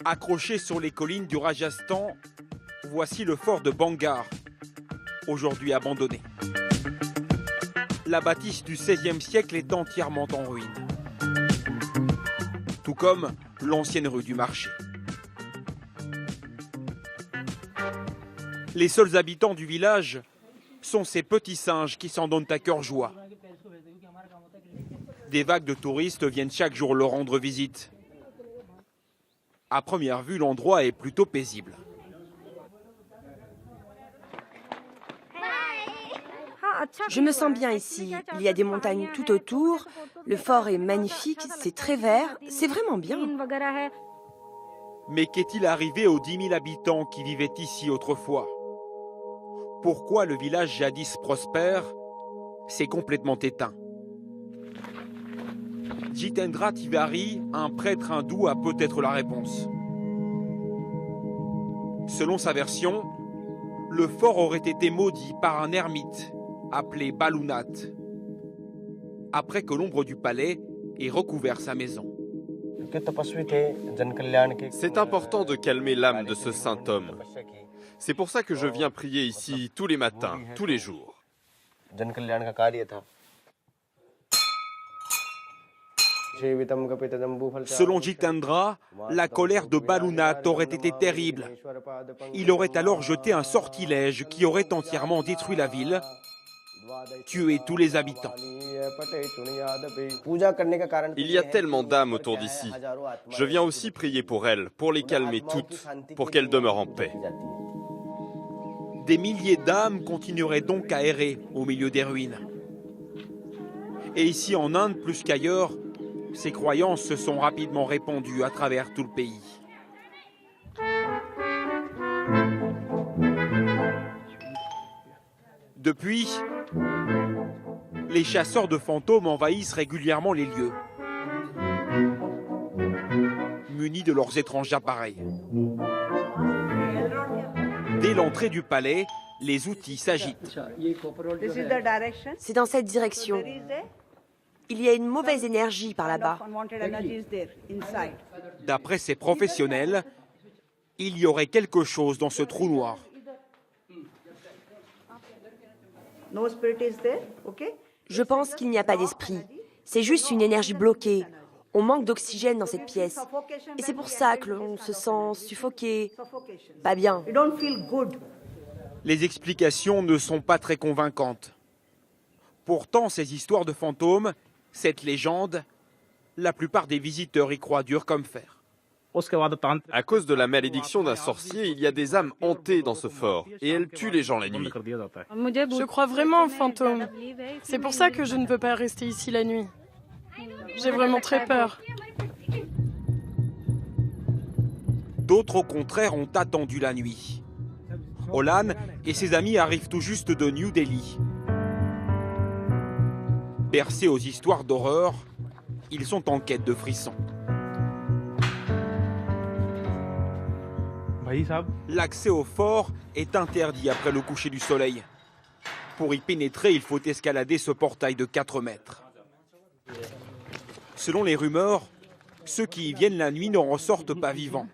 Accroché sur les collines du Rajasthan, voici le fort de Bangar, aujourd'hui abandonné. La bâtisse du XVIe siècle est entièrement en ruine, tout comme l'ancienne rue du marché. Les seuls habitants du village sont ces petits singes qui s'en donnent à cœur joie. Des vagues de touristes viennent chaque jour leur rendre visite. À première vue, l'endroit est plutôt paisible. Je me sens bien ici. Il y a des montagnes tout autour. Le fort est magnifique, c'est très vert. C'est vraiment bien. Mais qu'est-il arrivé aux 10 000 habitants qui vivaient ici autrefois? Pourquoi le village jadis prospère s'est complètement éteint? Jitendra Tiwari, un prêtre hindou, a peut-être la réponse. Selon sa version, le fort aurait été maudit par un ermite appelé Balunath, après que l'ombre du palais ait recouvert sa maison. C'est important de calmer l'âme de ce saint homme. C'est pour ça que je viens prier ici tous les matins, tous les jours. Selon Jitendra, la colère de Balunath aurait été terrible. Il aurait alors jeté un sortilège qui aurait entièrement détruit la ville, tué tous les habitants. Il y a tellement d'âmes autour d'ici. Je viens aussi prier pour elles, pour les calmer toutes, pour qu'elles demeurent en paix. Des milliers d'âmes continueraient donc à errer au milieu des ruines. Et ici en Inde, plus qu'ailleurs, ces croyances se sont rapidement répandues à travers tout le pays. Depuis, les chasseurs de fantômes envahissent régulièrement les lieux, munis de leurs étranges appareils. Dès l'entrée du palais, les outils s'agitent. C'est dans cette direction. Il y a une mauvaise énergie par là-bas. D'après ces professionnels, il y aurait quelque chose dans ce trou noir. Je pense qu'il n'y a pas d'esprit. C'est juste une énergie bloquée. On manque d'oxygène dans cette pièce. Et c'est pour ça que l'on se sent suffoqué. Pas bien. Les explications ne sont pas très convaincantes. Pourtant, ces histoires de fantômes, cette légende, la plupart des visiteurs y croient dur comme fer. À cause de la malédiction d'un sorcier, il y a des âmes hantées dans ce fort, et elles tuent les gens la nuit. Je crois vraiment aux fantômes. C'est pour ça que je ne veux pas rester ici la nuit. J'ai vraiment très peur. D'autres, au contraire, ont attendu la nuit. Olan et ses amis arrivent tout juste de New Delhi. Bercés aux histoires d'horreur, ils sont en quête de frissons. L'accès au fort est interdit après le coucher du soleil. Pour y pénétrer, il faut escalader ce portail de 4 mètres. Selon les rumeurs, ceux qui y viennent la nuit n'en ressortent pas vivants.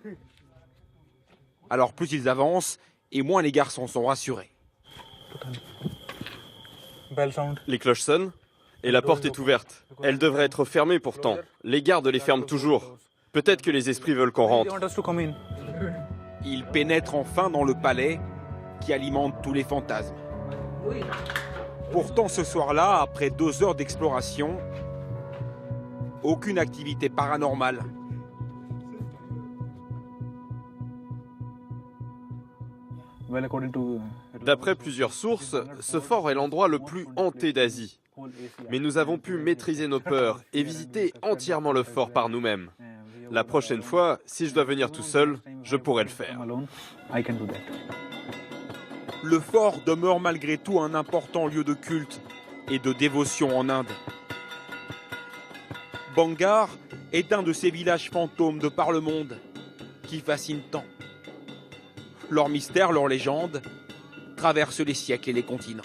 Alors plus ils avancent, et moins les garçons sont rassurés. Les cloches sonnent, et la porte est ouverte. Elle devrait être fermée pourtant. Les gardes les ferment toujours. Peut-être que les esprits veulent qu'on rentre. Ils pénètrent enfin dans le palais qui alimente tous les fantasmes. Pourtant, ce soir-là, après 2 heures d'exploration, aucune activité paranormale. D'après plusieurs sources, ce fort est l'endroit le plus hanté d'Asie. Mais nous avons pu maîtriser nos peurs et visiter entièrement le fort par nous-mêmes. La prochaine fois, si je dois venir tout seul, je pourrai le faire. Le fort demeure malgré tout un important lieu de culte et de dévotion en Inde. Bangar est un de ces villages fantômes de par le monde qui fascinent tant. Leurs mystères, leurs légendes traversent les siècles et les continents.